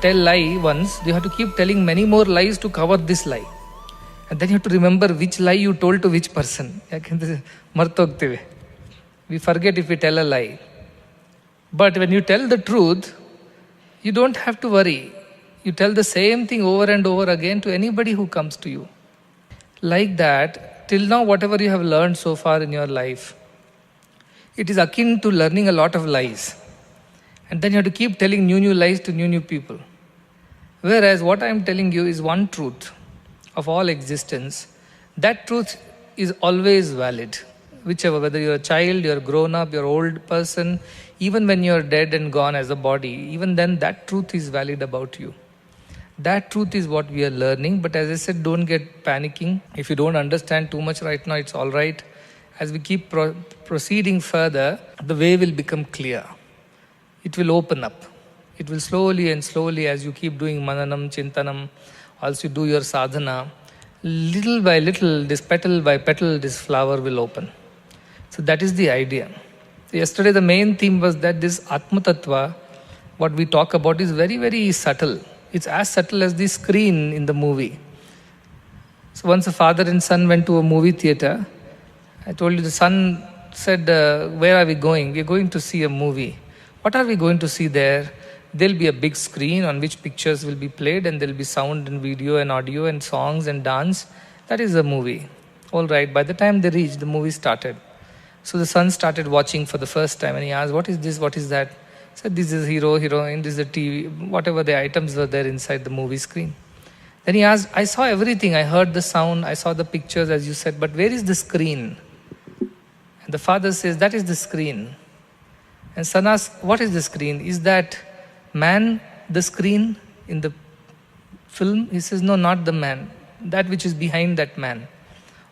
tell lie once, you have to keep telling many more lies to cover this lie. And then you have to remember which lie you told to which person. We forget if we tell a lie. But when you tell the truth, you don't have to worry. You tell the same thing over and over again to anybody who comes to you. Like that, till now, whatever you have learned so far in your life, it is akin to learning a lot of lies. And then you have to keep telling new lies to new people. Whereas what I am telling you is one truth of all existence. That truth is always valid. Whichever, whether you're a child, you're grown up, you're old person, even when you're dead and gone as a body, even then that truth is valid about you. That truth is what we are learning. But as I said, don't get panicking. If you don't understand too much right now, it's all right. As we keep proceeding further, the way will become clear. It will open up. It will slowly and slowly, as you keep doing mananam, chintanam, also you do your sadhana, little by little, this petal by petal, this flower will open. So that is the idea. So yesterday the main theme was that this Atma Tattva, what we talk about, is very, very subtle. It's as subtle as the screen in the movie. So once a father and son went to a movie theater. I told you, the son said, where are we going? We're going to see a movie. What are we going to see there? There'll be a big screen on which pictures will be played, and there'll be sound and video and audio and songs and dance. That is a movie. All right, by the time they reached, the movie started. So the son started watching for the first time, and he asked, what is this, what is that? He said, this is hero, heroine, this is the TV, whatever the items were there inside the movie screen. Then he asked, I saw everything, I heard the sound, I saw the pictures as you said, but where is the screen? And the father says, that is the screen. And son asks, what is the screen? Is that man the screen in the film? He says, no, not the man. That which is behind that man.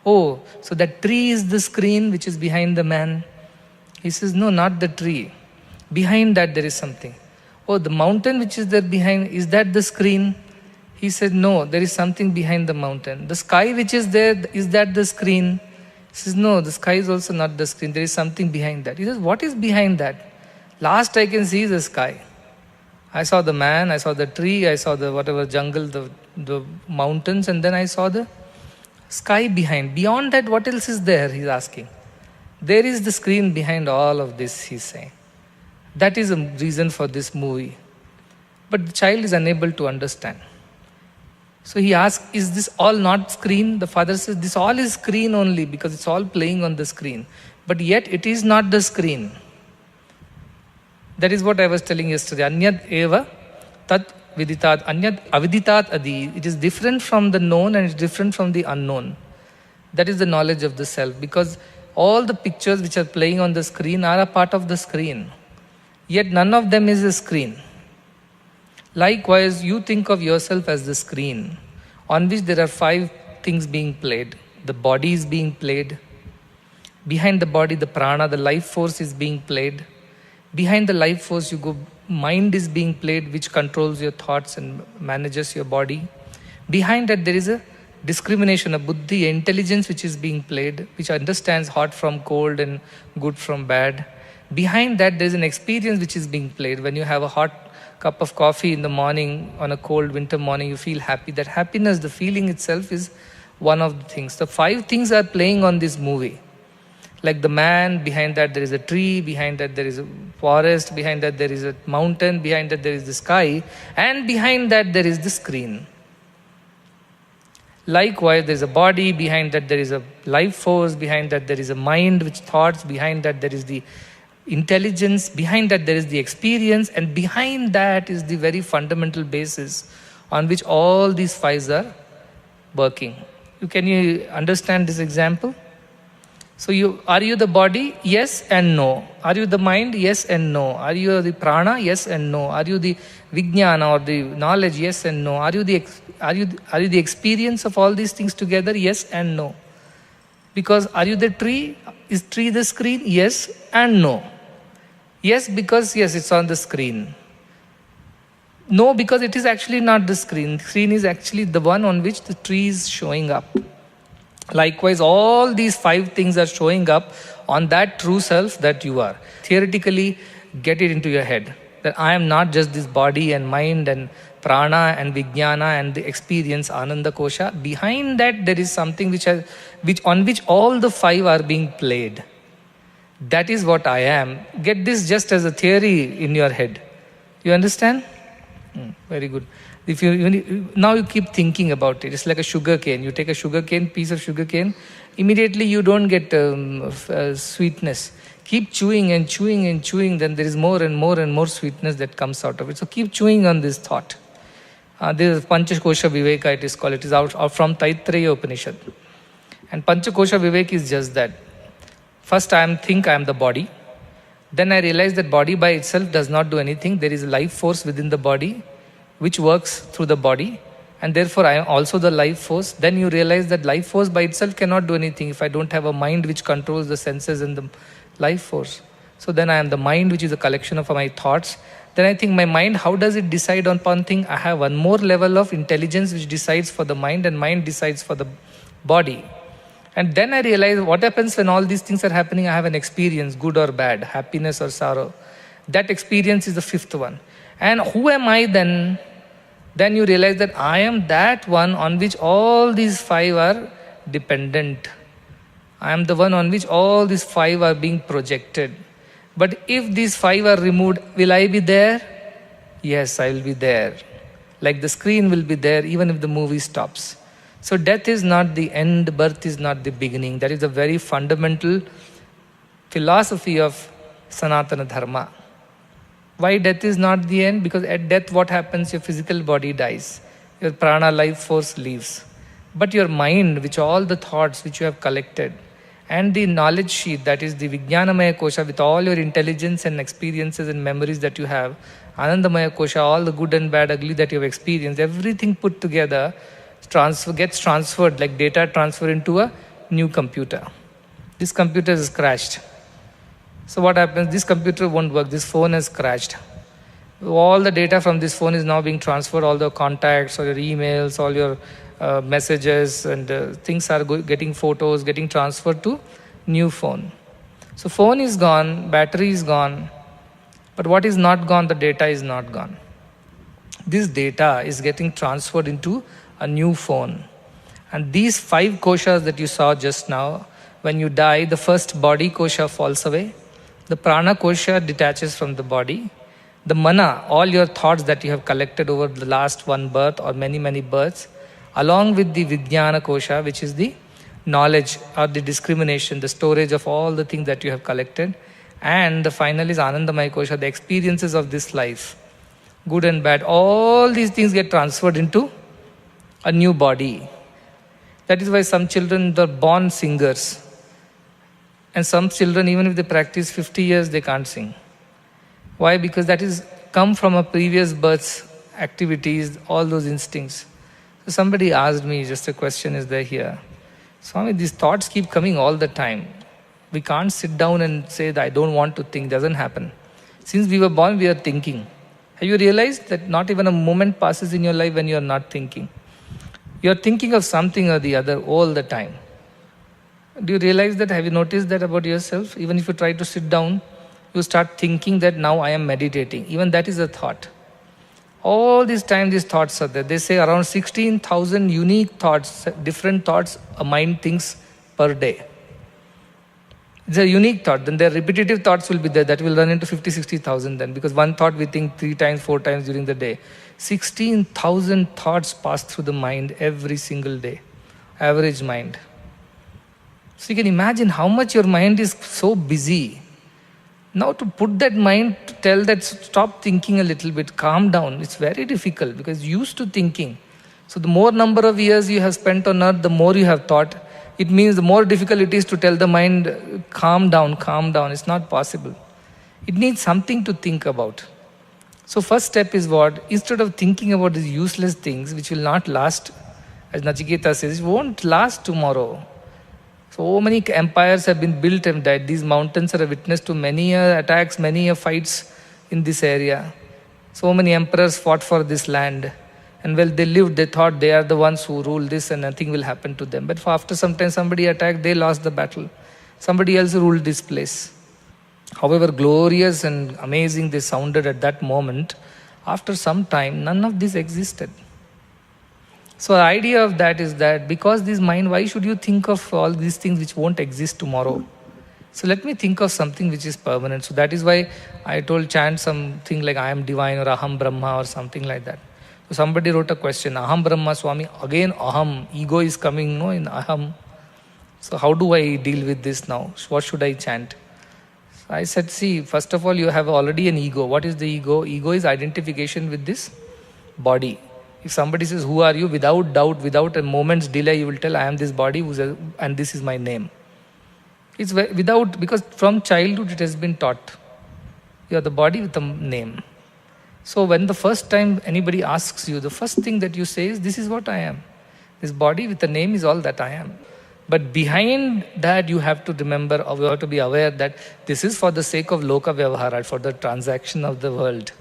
Oh, so that tree is the screen which is behind the man? He says, no, not the tree. Behind that there is something. Oh, the mountain which is there behind, is that the screen? He said, no, there is something behind the mountain. The sky which is there, is that the screen? He says, no, the sky is also not the screen. There is something behind that. He says, what is behind that? Last I can see is the sky. I saw the man, I saw the tree, I saw the whatever jungle, the mountains, and then I saw the sky behind. Beyond that, what else is there? He's asking. There is the screen behind all of this, he's saying. That is a reason for this movie. But the child is unable to understand. So he asks, is this all not screen? The father says, this all is screen only because it's all playing on the screen. But yet it is not the screen. That is what I was telling yesterday. Anyad eva tat viditat. Anyad aviditat adi. It is different from the known and it's different from the unknown. That is the knowledge of the self. Because all the pictures which are playing on the screen are a part of the screen. Yet none of them is a screen. Likewise, you think of yourself as the screen on which there are 5 things being played. The body is being played. Behind the body, the prana, the life force is being played. Behind the life force, mind is being played, which controls your thoughts and manages your body. Behind that, there is a discrimination, a buddhi, a intelligence which is being played, which understands hot from cold and good from bad. Behind that, there is an experience which is being played. When you have a hot cup of coffee in the morning, on a cold winter morning, you feel happy. That happiness, the feeling itself is one of the things. The 5 things are playing on this movie. Like the man, behind that there is a tree, behind that there is a forest, behind that there is a mountain, behind that there is the sky, and behind that there is the screen. Likewise, there is a body, behind that there is a life force, behind that there is a mind which thoughts, behind that there is the intelligence, behind that there is the experience, and behind that is the very fundamental basis on which all these 5 are working. Can you understand this example? So are you the body? Yes and no. Are you the mind? Yes and no. Are you the prana? Yes and no. Are you the vijnana or the knowledge? Yes and no. Are you the experience of all these things together? Yes and no. Because are you the tree? Is tree the screen? Yes and no. Yes, because yes, it's on the screen. No, because it is actually not the screen. The screen is actually the one on which the tree is showing up. Likewise, all these 5 things are showing up on that true self that you are. Theoretically, get it into your head that I am not just this body and mind and prana and vijnana and the experience, ananda kosha. Behind that there is something on which all the five are being played. That is what I am. Get this just as a theory in your head. You understand? Very good. Now you keep thinking about it. It's like a sugar cane. You take a sugar cane, piece of sugar cane, immediately you don't get sweetness. Keep chewing and chewing and chewing, then there is more and more and more sweetness that comes out of it. So keep chewing on this thought. This is Panchakosha Viveka, it is called. It is out from Taittiriya Upanishad. And Panchakosha Viveka is just that. First I am the body. Then I realize that body by itself does not do anything. There is a life force within the body which works through the body, and therefore I am also the life force. Then you realize that life force by itself cannot do anything if I don't have a mind which controls the senses and the life force. So then I am the mind, which is a collection of my thoughts. Then I think my mind, how does it decide on thing? I have one more level of intelligence which decides for the mind, and mind decides for the body. And then I realize what happens when all these things are happening. I have an experience, good or bad, happiness or sorrow. That experience is the fifth one. And who am I then? Then you realize that I am that one on which all these five are dependent. I am the one on which all these five are being projected. But if these five are removed, will I be there? Yes, I will be there. Like the screen will be there even if the movie stops. So death is not the end, birth is not the beginning. That is a very fundamental philosophy of Sanatana Dharma. Why death is not the end? Because at death what happens? Your physical body dies. Your prana life force leaves. But your mind, which all the thoughts which you have collected, and the knowledge sheet, that is the Vijnanamaya Kosha, with all your intelligence and experiences and memories that you have, Anandamaya Kosha, all the good and bad, ugly that you have experienced, everything put together gets transferred like data transfer into a new computer. This computer is crashed. So what happens? This computer won't work. This phone has crashed. All the data from this phone is now being transferred, all the contacts, all your emails, all your messages, and things are getting photos, getting transferred to new phone. So phone is gone, battery is gone, but what is not gone? The data is not gone. This data is getting transferred into a new phone. And these five koshas that you saw just now, when you die, the first body kosha falls away. The prana kosha detaches from the body. The mana, all your thoughts that you have collected over the last one birth or many, many births, along with the vijnana kosha, which is the knowledge or the discrimination, the storage of all the things that you have collected. And the final is anandamaya kosha, the experiences of this life, good and bad. All these things get transferred into a new body. That is why some children are born singers. And some children, even if they practice 50 years, they can't sing. Why? Because that is come from a previous birth's activities, all those instincts. So somebody asked me, just a question is there here. Swami, these thoughts keep coming all the time. We can't sit down and say that I don't want to think. Doesn't happen. Since we were born, we are thinking. Have you realized that not even a moment passes in your life when you are not thinking? You are thinking of something or the other all the time. Do you realize that? Have you noticed that about yourself? Even if you try to sit down, you start thinking that now I am meditating. Even that is a thought. All this time these thoughts are there. They say around 16,000 unique thoughts, different thoughts a mind thinks per day. It's a unique thought. Then their repetitive thoughts will be there. That will run into 50, 60,000 then. Because one thought we think 3 times, 4 times during the day. 16,000 thoughts pass through the mind every single day. Average mind. So you can imagine how much your mind is so busy. Now to put that mind to tell that stop thinking a little bit, calm down, it's very difficult because you're used to thinking. So the more number of years you have spent on earth, the more you have thought. It means the more difficult it is to tell the mind, calm down, calm down. It's not possible. It needs something to think about. So first step is what? Instead of thinking about these useless things which will not last, as Nachiketa says, it won't last tomorrow. So many empires have been built and died. These mountains are a witness to many attacks, many fights in this area. So many emperors fought for this land. And while they lived, they thought they are the ones who rule this and nothing will happen to them. But after some time somebody attacked, they lost the battle. Somebody else ruled this place. However glorious and amazing they sounded at that moment, After some time, none of this existed. So the idea of that is that because this mind, why should you think of all these things which won't exist tomorrow? So let me think of something which is permanent. So that is why I told chant something like I am divine or Aham Brahma or something like that. So somebody wrote a question, Aham Brahma Swami, again Aham, ego is coming no, in Aham. So how do I deal with this now? What should I chant? So I said, see, first of all, you have already an ego. What is the ego? Ego is identification with this body. If somebody says, who are you? Without doubt, without a moment's delay, you will tell, I am this body and this is my name. It's without, because from childhood it has been taught. You are the body with a name. So when the first time anybody asks you, the first thing that you say is, this is what I am. This body with a name is all that I am. But behind that you have to remember, or you have to be aware that this is for the sake of loka vyavahara, for the transaction of the world.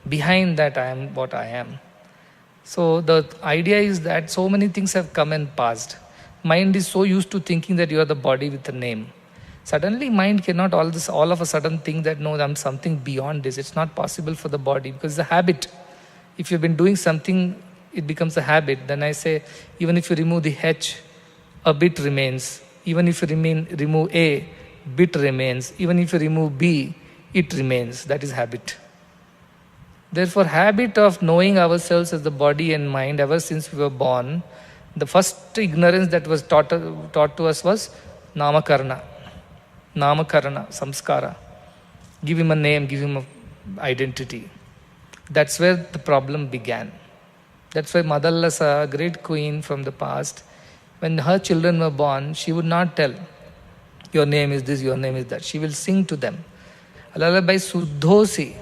Behind that I am what I am. So the idea is that so many things have come and passed. Mind is so used to thinking that you are the body with a name. Suddenly mind cannot all of a sudden think that no, I'm something beyond this. It's not possible for the body because it's a habit. If you've been doing something, it becomes a habit. Then I say, even if you remove the H, a bit remains. Even if you remove A, bit remains. Even if you remove B, it remains. That is habit. Therefore, habit of knowing ourselves as the body and mind ever since we were born, the first ignorance that was taught to us was namakarna. Namakarna, samskara. Give him a name, give him an identity. That's where the problem began. That's why Madallasa, a great queen from the past, when her children were born, she would not tell, your name is this, your name is that. She will sing to them. Lullaby Suddhosi,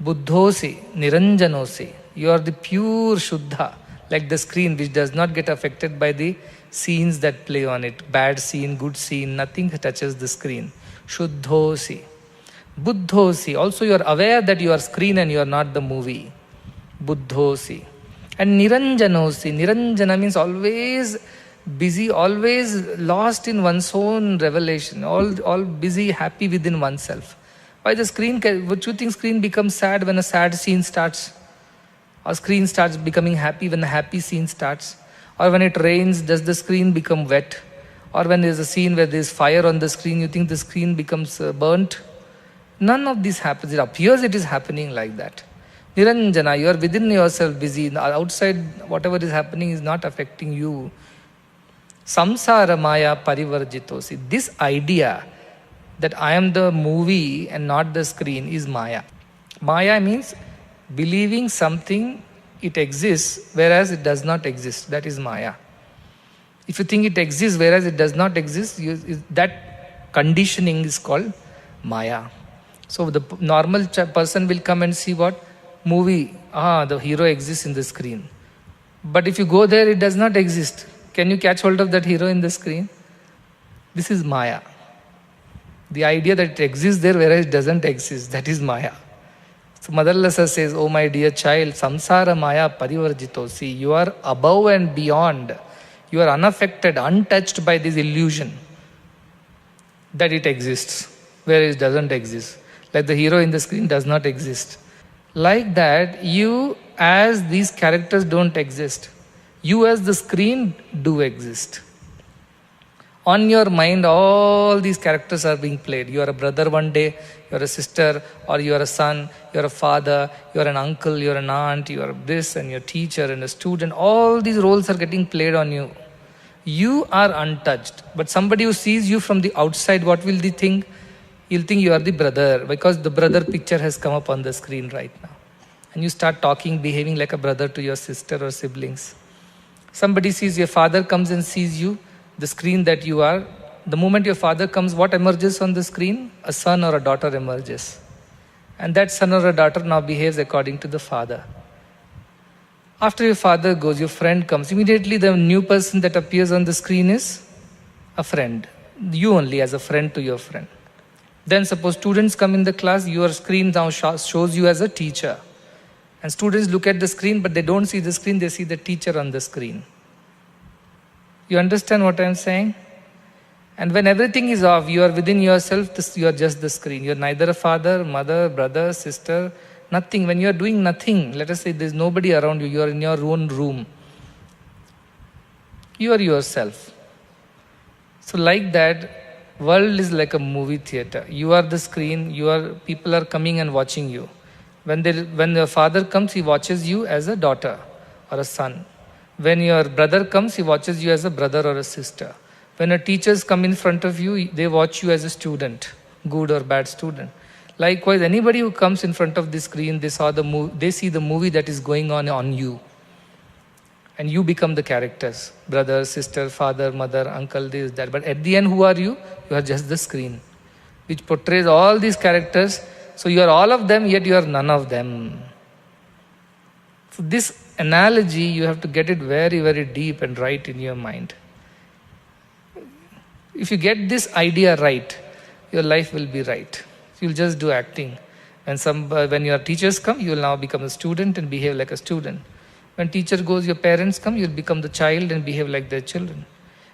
Buddhosi, Niranjanosi. You are the pure Shuddha, like the screen which does not get affected by the scenes that play on it. Bad scene, good scene, nothing touches the screen. Shuddhosi. Buddhosi. Also you are aware that you are screen and you are not the movie. Buddhosi. And Niranjanosi. Niranjana means always busy, always lost in one's own revelation, all busy, happy within oneself. Why the screen, would you think screen becomes sad when a sad scene starts? Or screen starts becoming happy when a happy scene starts? Or when it rains, does the screen become wet? Or when there's a scene where there's fire on the screen, you think the screen becomes burnt? None of this happens. It appears it is happening like that. Niranjana, you are within yourself busy. Outside, whatever is happening is not affecting you. Samsara maya parivarjitosi. This idea that I am the movie and not the screen is maya. Maya means believing something, it exists, whereas it does not exist. That is maya. If you think it exists, whereas it does not exist, that conditioning is called maya. So the normal person will come and see what? Movie. The hero exists in the screen. But if you go there, it does not exist. Can you catch hold of that hero in the screen? This is maya. The idea that it exists there, whereas it doesn't exist, that is maya. So Madallasa says, oh my dear child, samsara maya parivarjitosi. You are above and beyond. You are unaffected, untouched by this illusion that it exists, whereas it doesn't exist. Like the hero in the screen does not exist. Like that, you as these characters don't exist. You as the screen do exist. On your mind, all these characters are being played. You are a brother one day, you are a sister, or you are a son, you are a father, you are an uncle, you are an aunt, you are this and your teacher and a student. All these roles are getting played on you. You are untouched. But somebody who sees you from the outside, what will they think? He'll think you are the brother, because the brother picture has come up on the screen right now. And you start talking, behaving like a brother to your sister or siblings. Somebody sees your father comes and sees you, the screen that you are. The moment your father comes, what emerges on the screen? A son or a daughter emerges. And that son or a daughter now behaves according to the father. After your father goes, your friend comes. Immediately the new person that appears on the screen is a friend. You only as a friend to your friend. Then suppose students come in the class, your screen now shows you as a teacher. And students look at the screen, but they don't see the screen, they see the teacher on the screen. You understand what I am saying? And when everything is off, you are within yourself, you are just the screen. You are neither a father, mother, brother, sister, Nothing. When you are doing nothing, let us say there is nobody around you, you are in your own room. You are yourself. So like that, world is like a movie theater. You are the screen, people are coming and watching you. When your father comes, he watches you as a daughter or a son. When your brother comes, he watches you as a brother or a sister. When a teachers come in front of you, they watch you as a student, good or bad student. Likewise, anybody who comes in front of the screen, they see the movie that is going on you. And you become the characters, brother, sister, father, mother, uncle, this, that. But at the end, who are you? You are just the screen, which portrays all these characters. So you are all of them, yet you are none of them. So this analogy, you have to get it very, very deep and right in your mind. If you get this idea right, your life will be right. You'll just do acting. When your teachers come, you will now become a student and behave like a student. When teacher goes, your parents come, you'll become the child and behave like their children.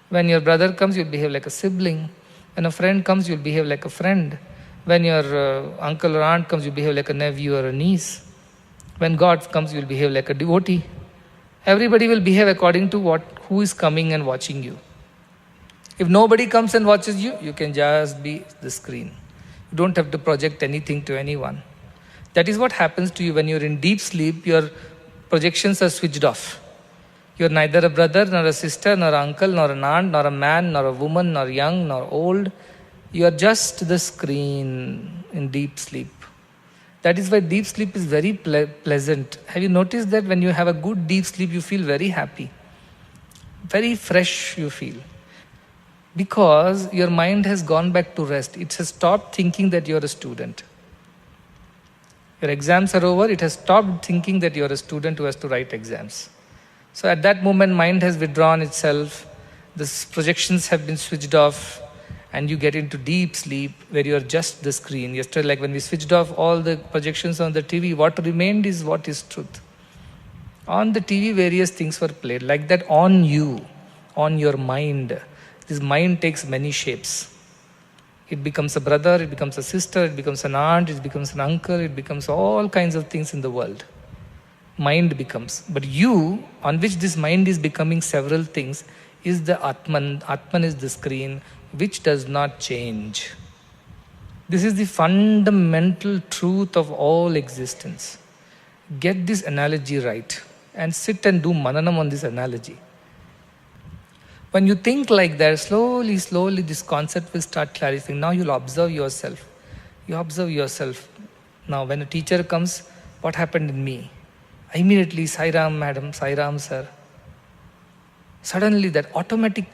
When your brother comes, you'll behave like a sibling. When a friend comes, you'll behave like a friend. When your uncle or aunt comes, you behave like a nephew or a niece. When God comes, you'll behave like a devotee. Everybody will behave according to who is coming and watching you. If nobody comes and watches you, you can just be the screen. You don't have to project anything to anyone. That is what happens to you when you're in deep sleep. Your projections are switched off. You're neither a brother, nor a sister, nor an uncle, nor an aunt, nor a man, nor a woman, nor young, nor old. You are just the screen in deep sleep. That is why deep sleep is very pleasant. Have you noticed that when you have a good deep sleep, you feel very happy? Very fresh you feel. Because your mind has gone back to rest. It has stopped thinking that you're a student. Your exams are over, it has stopped thinking that you're a student who has to write exams. So at that moment, mind has withdrawn itself, the projections have been switched off, and you get into deep sleep where you're just the screen. Yesterday, like when we switched off all the projections on the TV, what remained is what is truth. On the TV, various things were played. Like that on you, on your mind. This mind takes many shapes. It becomes a brother, it becomes a sister, it becomes an aunt, it becomes an uncle, it becomes all kinds of things in the world. Mind becomes. But you, on which this mind is becoming several things, is the Atman. Atman is the screen, which does not change. This is the fundamental truth of all existence. Get this analogy right and sit and do mananam on this analogy. When you think like that, slowly, this concept will start clarifying. Now you'll observe yourself. You observe yourself. Now when a teacher comes, what happened in me? Immediately, Sai Ram madam, Sai Ram sir. Suddenly that automatic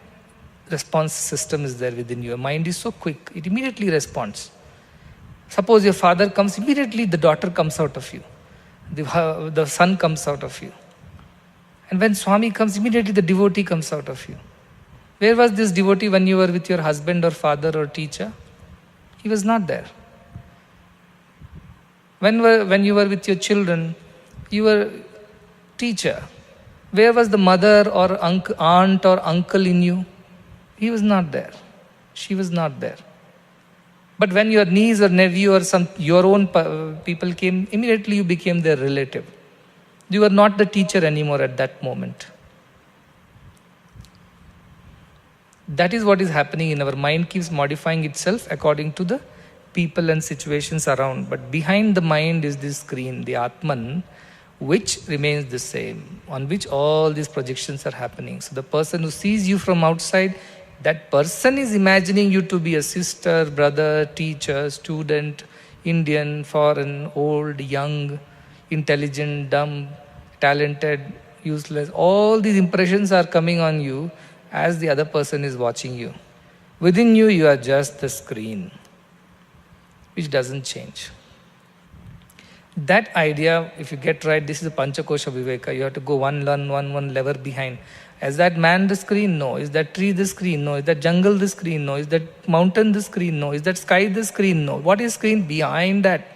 response system is there within you. Your mind is so quick, it immediately responds. Suppose your father comes, immediately the daughter comes out of you. The son comes out of you. And when Swami comes, immediately the devotee comes out of you. Where was this devotee when you were with your husband or father or teacher? He was not there. When you were with your children, you were teacher. Where was the mother or aunt or uncle in you? He was not there. She was not there. But when your niece or nephew or your own people came, immediately you became their relative. You were not the teacher anymore at that moment. That is what is happening in our mind, keeps modifying itself according to the people and situations around. But behind the mind is this screen, the Atman, which remains the same, on which all these projections are happening. So the person who sees you from outside, that person is imagining you to be a sister, brother, teacher, student, Indian, foreign, old, young, intelligent, dumb, talented, useless. All these impressions are coming on you as the other person is watching you. Within you, you are just the screen, which doesn't change. That idea, if you get right, this is a Panchakosha Viveka. You have to go one level behind. Is that man the screen? No. Is that tree the screen? No. Is that jungle the screen? No. Is that mountain the screen? No. Is that sky the screen? No. What is screen behind that?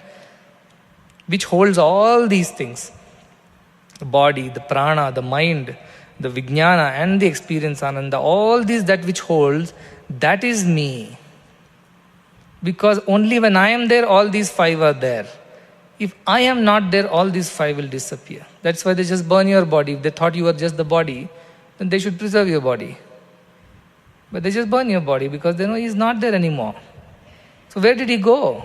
Which holds all these things. The body, the prana, the mind, the vijnana and the experience ananda, all these that which holds, that is me. Because only when I am there, all these five are there. If I am not there, all these five will disappear. That's why they just burn your body. If they thought you were just the body, then they should preserve your body. But they just burn your body because they know he's not there anymore. So where did he go?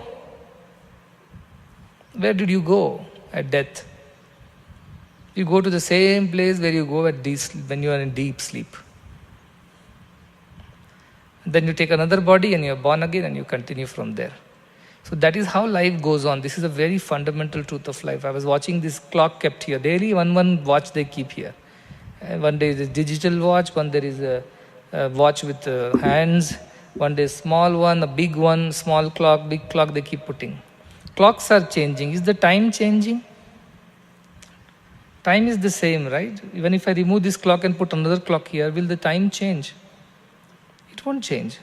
Where did you go at death? You go to the same place where you go when you are in deep sleep. Then you take another body and you are born again and you continue from there. So that is how life goes on. This is a very fundamental truth of life. I was watching this clock kept here. Daily one watch they keep here. One day is a digital watch, one there is a watch with hands, one day small one, a big one, small clock, big clock they keep putting. Clocks are changing. Is the time changing? Time is the same, right? Even if I remove this clock and put another clock here, will the time change? It won't change.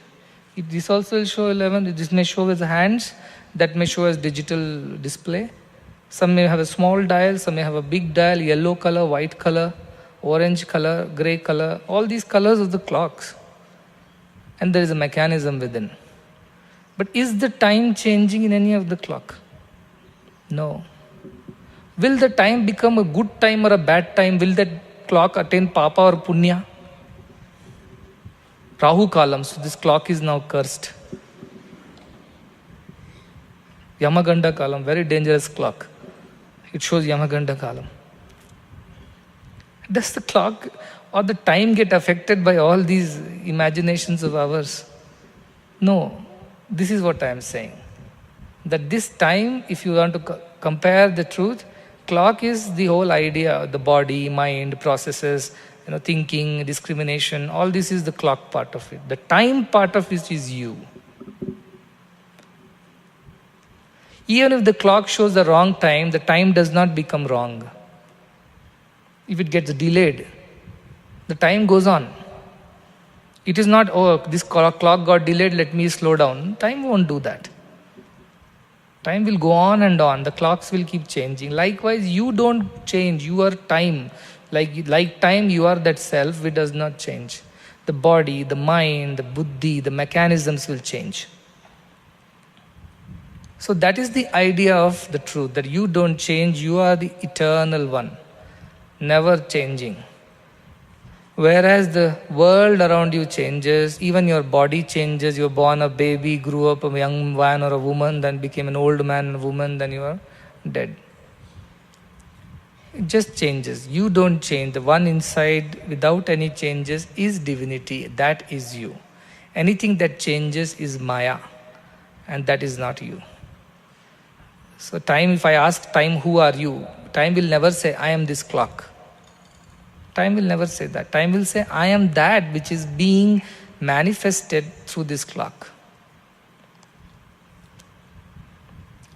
This also will show 11. This may show as hands, that may show as digital display. Some may have a small dial, some may have a big dial, yellow color, white color, orange color, grey color, all these colors of the clocks. And there is a mechanism within. But is the time changing in any of the clock? No. Will the time become a good time or a bad time? Will that clock attain papa or punya? Rahu Kalam, so this clock is now cursed. Yamaganda Kalam, very dangerous clock. It shows Yamaganda Kalam. Does the clock or the time get affected by all these imaginations of ours? No. This is what I am saying. That this time, if you want to compare the truth, clock is the whole idea, the body, mind, processes, thinking, discrimination, all this is the clock part of it. The time part of it is you. Even if the clock shows the wrong time, the time does not become wrong. If it gets delayed, the time goes on. It is not, oh, this clock got delayed, let me slow down. Time won't do that. Time will go on and on. The clocks will keep changing. Likewise, you don't change. You are time. Like time, you are that self which does not change. The body, the mind, the buddhi, the mechanisms will change. So that is the idea of the truth, that you don't change, you are the eternal one, never changing. Whereas the world around you changes, even your body changes, you're born a baby, grew up a young man or a woman, then became an old man and woman, then you are dead. It just changes. You don't change. The one inside, without any changes, is divinity. That is you. Anything that changes is Maya, and that is not you. So time, if I ask time, who are you? Time will never say, I am this clock. Time will never say that. Time will say, I am that which is being manifested through this clock.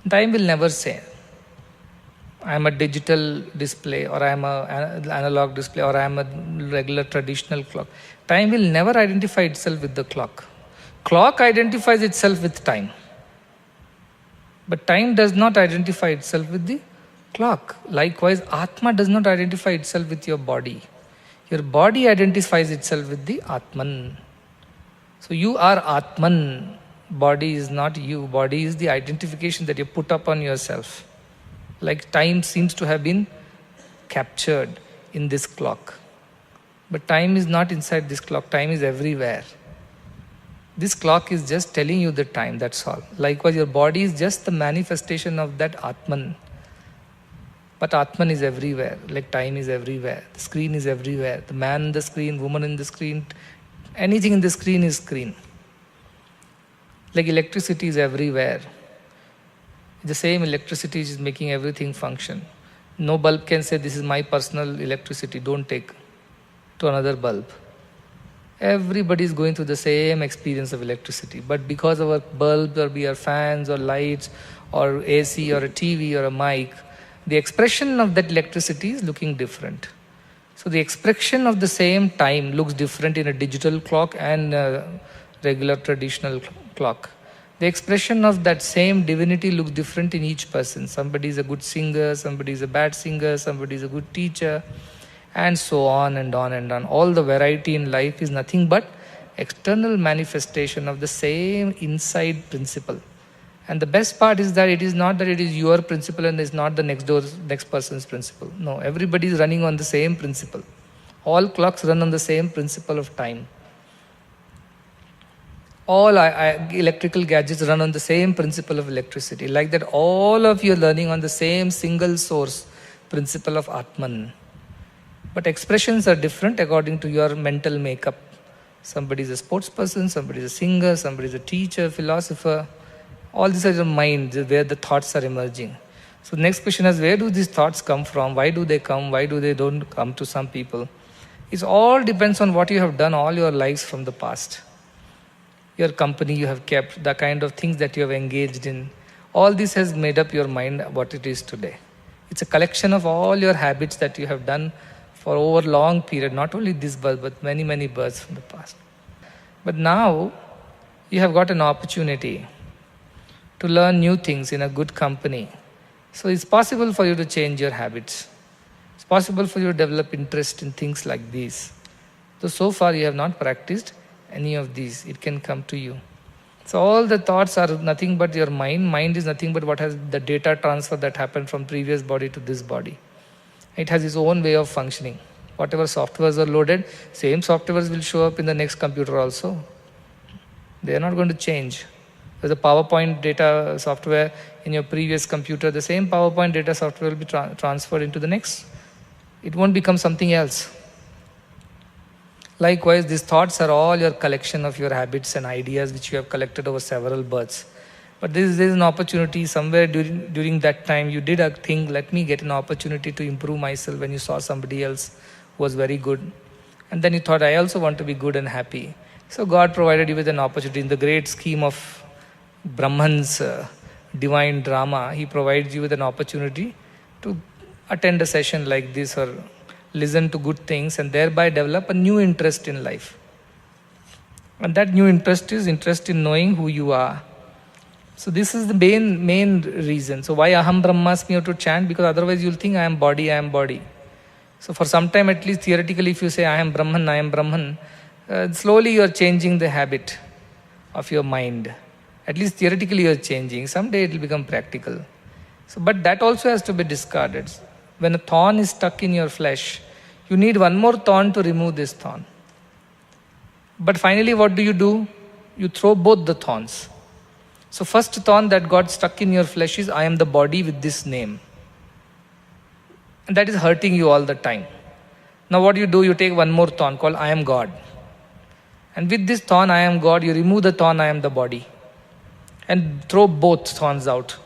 Time will never say, I am a digital display, or I am an analog display, or I am a regular traditional clock. Time will never identify itself with the clock. Clock identifies itself with time. But time does not identify itself with the clock. Likewise, Atma does not identify itself with your body. Your body identifies itself with the Atman. So you are Atman. Body is not you. Body is the identification that you put upon yourself. Like time seems to have been captured in this clock. But time is not inside this clock. Time is everywhere. This clock is just telling you the time, that's all. Likewise, your body is just the manifestation of that Atman. But Atman is everywhere, like time is everywhere. The screen is everywhere. The man in the screen, woman in the screen, anything in the screen is screen. Like electricity is everywhere. The same electricity is making everything function. No bulb can say, this is my personal electricity, don't take to another bulb. Everybody is going through the same experience of electricity. But because of our bulbs, or be our fans, or lights, or AC, or a TV, or a mic, the expression of that electricity is looking different. So the expression of the same time looks different in a digital clock and a regular traditional clock. The expression of that same divinity looks different in each person. Somebody is a good singer, somebody is a bad singer, somebody is a good teacher, and so on and on and on. All the variety in life is nothing but external manifestation of the same inside principle. And the best part is that it is not that it is your principle and it's not the next person's principle. No, everybody is running on the same principle. All clocks run on the same principle of time. All electrical gadgets run on the same principle of electricity. Like that, all of you are learning on the same single source principle of Atman. But expressions are different according to your mental makeup. Somebody is a sports person, somebody is a singer, somebody is a teacher, philosopher. All these are your mind, where the thoughts are emerging. So the next question is, where do these thoughts come from? Why do they come? Why do they don't come to some people? It all depends on what you have done all your lives from the past. Your company you have kept, the kind of things that you have engaged in. All this has made up your mind what it is today. It's a collection of all your habits that you have done for over a long period, not only this birth, but many, many births from the past. But now, you have got an opportunity to learn new things in a good company. So it's possible for you to change your habits. It's possible for you to develop interest in things like these. So far you have not practiced any of these. It can come to you. So all the thoughts are nothing but your mind. Mind is nothing but what has the data transfer that happened from previous body to this body. It has its own way of functioning. Whatever softwares are loaded, same softwares will show up in the next computer also. They are not going to change. There's a PowerPoint data software in your previous computer, the same PowerPoint data software will be transferred into the next. It won't become something else. Likewise, these thoughts are all your collection of your habits and ideas which you have collected over several births. But there is an opportunity somewhere during that time you did a thing, let me get an opportunity to improve myself when you saw somebody else who was very good. And then you thought, I also want to be good and happy. So God provided you with an opportunity in the great scheme of Brahman's divine drama. He provides you with an opportunity to attend a session like this or listen to good things and thereby develop a new interest in life. And that new interest is interest in knowing who you are. So this is the main reason. So why Aham Brahmasmi you have to chant? Because otherwise you'll think I am body, I am body. So for some time at least theoretically if you say I am Brahman, slowly you are changing the habit of your mind. At least theoretically you are changing. Someday it will become practical. So, but that also has to be discarded. When a thorn is stuck in your flesh, you need one more thorn to remove this thorn. But finally what do? You throw both the thorns. So first thorn that got stuck in your flesh is I am the body with this name. And that is hurting you all the time. Now what do? You take one more thorn called I am God. And with this thorn I am God, you remove the thorn I am the body. And throw both thorns out.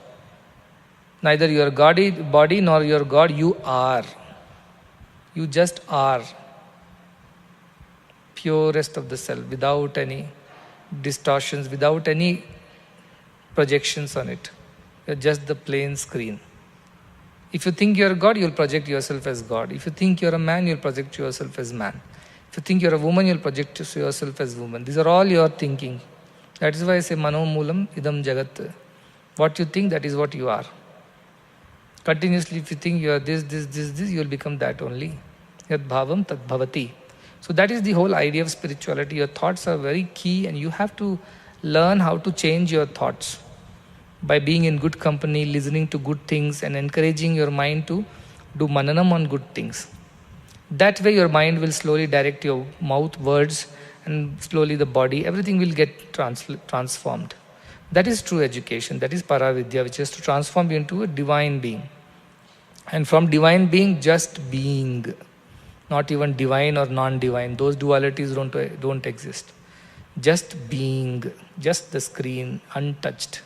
Neither your body nor your God, you are. You just are. Purest of the self, without any distortions, without any projections on it. You're just the plain screen. If you think you're God, you'll project yourself as God. If you think you're a man, you'll project yourself as man. If you think you're a woman, you'll project yourself as woman. These are all your thinking. That is why I say Mano Moolam Idam Jagat. What you think, that is what you are. Continuously, if you think you are this, you will become that only. Yad bhavam tad bhavati. So that is the whole idea of spirituality. Your thoughts are very key and you have to learn how to change your thoughts by being in good company, listening to good things and encouraging your mind to do mananam on good things. That way your mind will slowly direct your mouth, words and slowly the body, everything will get transformed. That is true education, that is Paravidya, which is to transform you into a divine being. And from divine being, just being. Not even divine or non-divine. Those dualities don't exist. Just being, just the screen, untouched.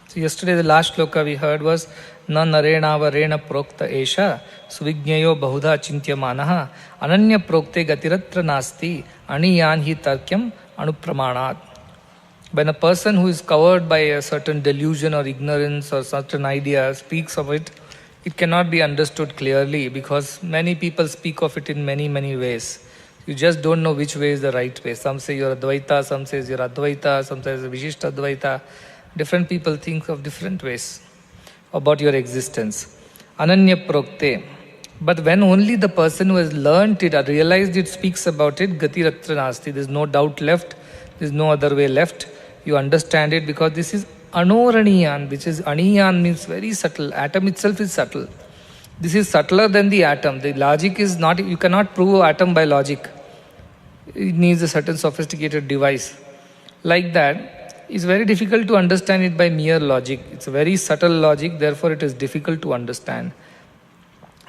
So yesterday the last shloka we heard was Na narena varena prokta esha suvignayo bahudha chintyamanaha ananya prokte gatiratra nasti aniyan hi tarkyam anupramanat. When a person who is covered by a certain delusion or ignorance or certain idea speaks of it, it cannot be understood clearly because many people speak of it in many, many ways. You just don't know which way is the right way. Some say you're Advaita, some says you're Advaita, some says Vishishta Advaita. Different people think of different ways about your existence. Ananya prokte. But when only the person who has learnt it or realized it speaks about it, gati ratra nasti. There's no doubt left. There's no other way left. You understand it because this is anoraniyan, which is aniyan means very subtle. Atom itself is subtle. This is subtler than the atom. The logic is not, you cannot prove atom by logic. It needs a certain sophisticated device. Like that, it's very difficult to understand it by mere logic. It's a very subtle logic, therefore it is difficult to understand.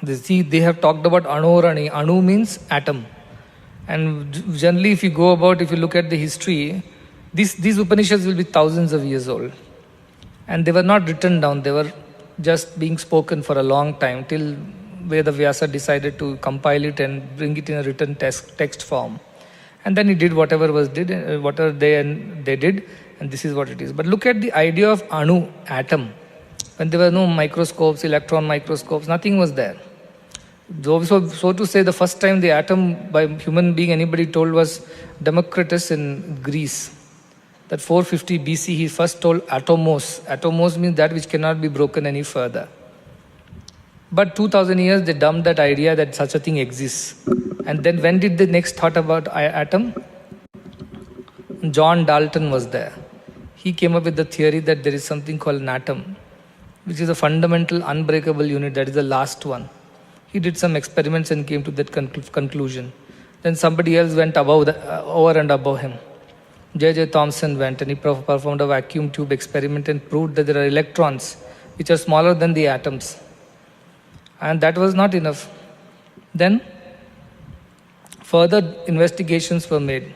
They have talked about anorani. Anu means atom. And generally if you look at the history, these Upanishads will be thousands of years old. And they were not written down, they were just being spoken for a long time till Veda Vyasa decided to compile it and bring it in a written text form. And then he did whatever they did, and this is what it is. But look at the idea of anu, atom. When there were no microscopes, electron microscopes, nothing was there. So to say, the first time the atom by human being anybody told was Democritus in Greece. That 450 BC he first told atomos. Atomos means that which cannot be broken any further. But 2000 years they dumped that idea that such a thing exists. And then when did they next thought about atom? John Dalton was there. He came up with the theory that there is something called an atom, which is a fundamental unbreakable unit, that is the last one. He did some experiments and came to that conclusion. Then somebody else went over and above him. J.J. Thomson went and he performed a vacuum tube experiment and proved that there are electrons which are smaller than the atoms. And that was not enough. Then further investigations were made.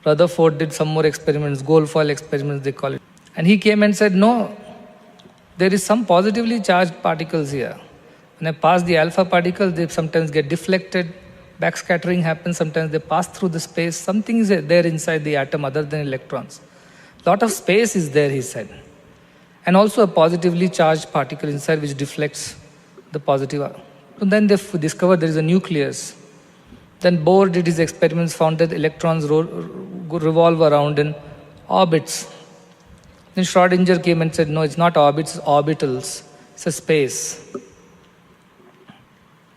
Rutherford did some more experiments, gold foil experiments they call it. And he came and said, no, there is some positively charged particles here. When I pass the alpha particles, they sometimes get deflected, backscattering happens, sometimes they pass through the space. Something is there inside the atom other than electrons. Lot of space is there, he said. And also a positively charged particle inside which deflects the positive. And then they discovered there is a nucleus. Then Bohr did his experiments, found that electrons revolve around in orbits. Then Schrodinger came and said, no, it's not orbits, it's orbitals. It's a space.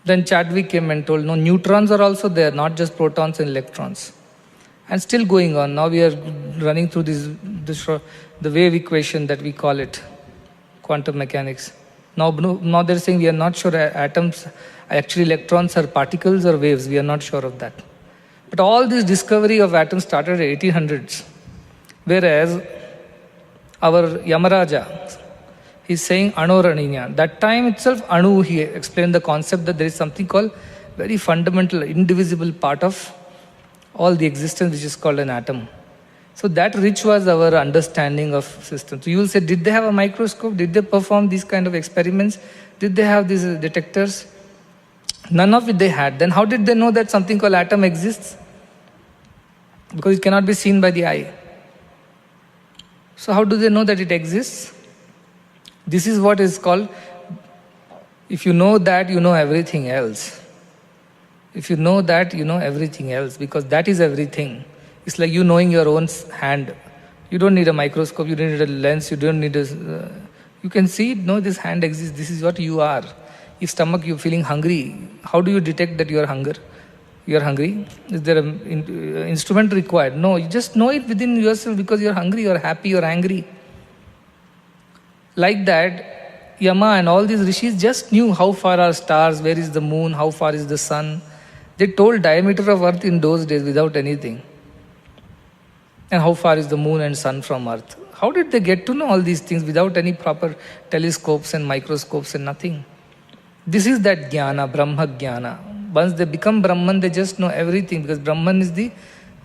Then Chadwick came and told, no, neutrons are also there, not just protons and electrons. And still going on. Now we are running through the wave equation that we call it, quantum mechanics. Now they're saying we are not sure atoms, actually electrons are particles or waves, we are not sure of that. But all this discovery of atoms started at 1800s. Whereas our Yamaraja, he's saying anoraniya. That time itself, anu, he explained the concept that there is something called very fundamental, indivisible part of all the existence which is called an atom. So that rich was our understanding of systems. So you will say, did they have a microscope? Did they perform these kind of experiments? Did they have these detectors? None of it they had. Then how did they know that something called atom exists? Because it cannot be seen by the eye. So how do they know that it exists? This is what is called, if you know that, you know everything else. If you know that, you know everything else, because that is everything. It's like you knowing your own hand. You don't need a microscope, you don't need a lens, you don't need a... you can see it, no, this hand exists, this is what you are. If stomach, you're feeling hungry, how do you detect that you are hungry? Is there an instrument required? No, you just know it within yourself because you're hungry, you're happy, you're angry. Like that, Yama and all these rishis just knew how far are stars, where is the moon, how far is the sun. They told diameter of earth in those days without anything. And how far is the moon and sun from earth. How did they get to know all these things without any proper telescopes and microscopes and nothing? This is that jnana, Brahma jnana. Once they become Brahman, they just know everything, because Brahman is the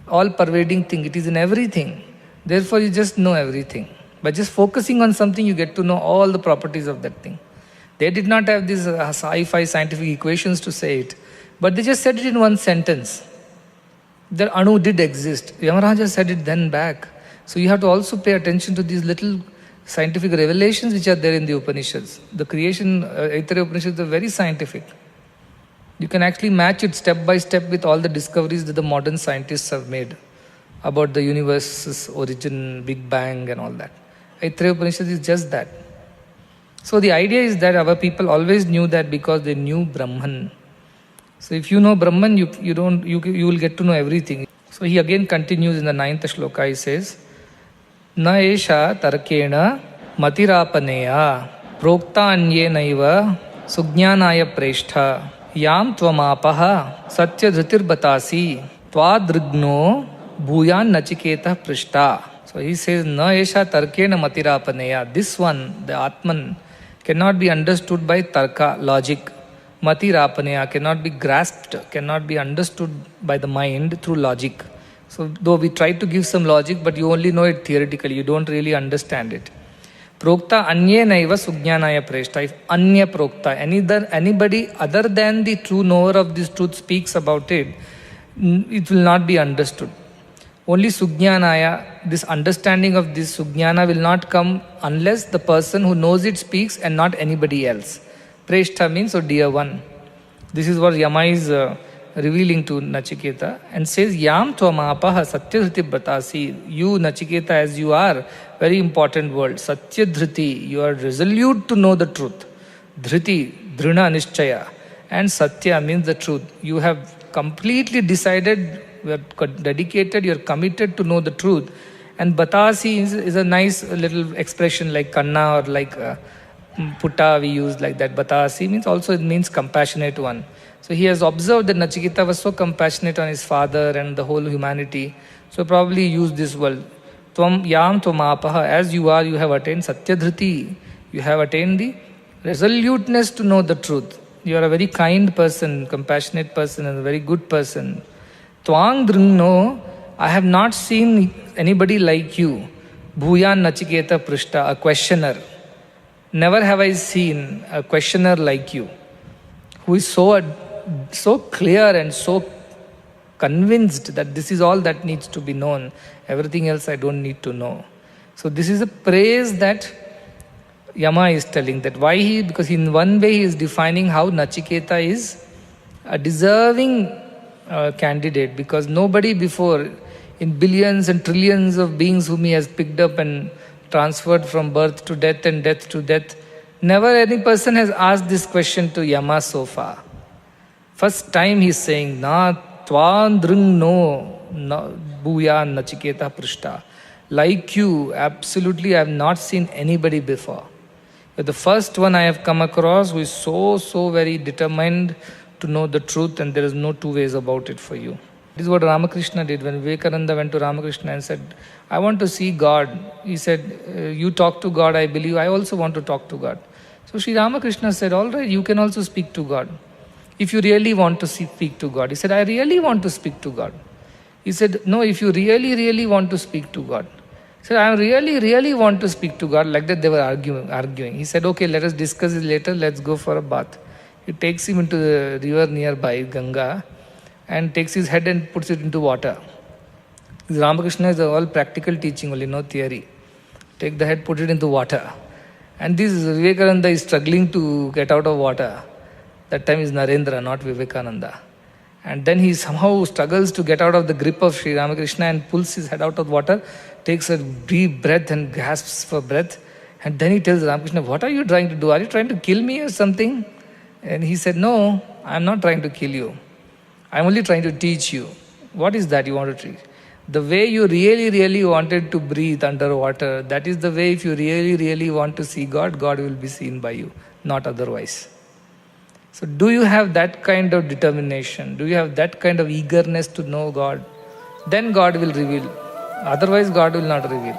all-pervading thing. It is in everything. Therefore, you just know everything. By just focusing on something, you get to know all the properties of that thing. They did not have these sci-fi scientific equations to say it, but they just said it in one sentence. The anu did exist. Yamaraja said it then back. So you have to also pay attention to these little scientific revelations which are there in the Upanishads. The creation, Aitareya Upanishads are very scientific. You can actually match it step by step with all the discoveries that the modern scientists have made about the universe's origin, Big Bang and all that. Aitareya Upanishads is just that. So the idea is that our people always knew that because they knew Brahman. So if you know Brahman, you will get to know everything. So he again continues in the 9th shloka, he says, Na esha tarkena matirapaneya prokta anyenaiva sujnanaya preshta yam tvamapaha satya dhritir batasi twadrigno bhuyan nachiketa prishta. So he says, Na esha tarkena matirapaneya. This one, the Atman, cannot be understood by tarka, logic. Matirapaneya cannot be grasped, cannot be understood by the mind through logic. So though we try to give some logic, but you only know it theoretically, you don't really understand it. Prokta anyenaiva sujnanaya preshta. If anya prokta, anybody other than the true knower of this truth speaks about it, it will not be understood. Only sujnanaya, this understanding of this sujnana will not come unless the person who knows it speaks and not anybody else. Preshta means, oh dear one. This is what Yama is revealing to Nachiketa and says, Yam tvamapaha satyadhriti bratasi. You, Nachiketa, as you are, very important word. Satyadhriti, you are resolute to know the truth. Dhriti, dhrina nishchaya. And Satya means the truth. You have completely decided, you are dedicated, you are committed to know the truth. And batasi is a nice little expression like kanna or like putta we use like that. Batasi means also it means compassionate one. So he has observed that Nachiketa was so compassionate on his father and the whole humanity. So probably he used this word. Tvam yam tvamapaha. As you are, you have attained satyadhriti. You have attained the resoluteness to know the truth. You are a very kind person, compassionate person, and a very good person. Tvang drigno, I have not seen anybody like you. Bhuyan Nachiketa prishta, a questioner. Never have I seen a questioner like you, who is so clear and so convinced that this is all that needs to be known. Everything else I don't need to know. So this is a praise that Yama is telling, that why he, because in one way he is defining how Nachiketa is a deserving candidate, because nobody before, in billions and trillions of beings whom he has picked up and transferred from birth to death and death to death, never any person has asked this question to Yama so far. First time he is saying, Na tvan drung no bhuyan Nachiketa prishta. Like you, absolutely I have not seen anybody before. You're the first one I have come across who is so very determined to know the truth, and there is no two ways about it for you. This is what Ramakrishna did when Vivekananda went to Ramakrishna and said, I want to see God. He said, you talk to God, I believe, I also want to talk to God. So Sri Ramakrishna said, all right, you can also speak to God. If you really want to speak to God. He said, I really want to speak to God. He said, no, if you really want to speak to God. He said, I really want to speak to God. Like that they were arguing. He said, okay, let us discuss it later, let's go for a bath. He takes him into the river nearby, Ganga, and takes his head and puts it into water. Ramakrishna is all practical teaching only, no theory. Take the head, put it into water. And this Vivekananda is struggling to get out of water. That time is Narendra, not Vivekananda. And then he somehow struggles to get out of the grip of Sri Ramakrishna and pulls his head out of water, takes a deep breath and gasps for breath. And then he tells Ramakrishna, what are you trying to do? Are you trying to kill me or something? And he said, no, I am not trying to kill you. I am only trying to teach you. What is that you want to teach? The way you really wanted to breathe underwater, that is the way if you really want to see God, God will be seen by you, not otherwise. So do you have that kind of determination? Do you have that kind of eagerness to know God? Then God will reveal. Otherwise, God will not reveal.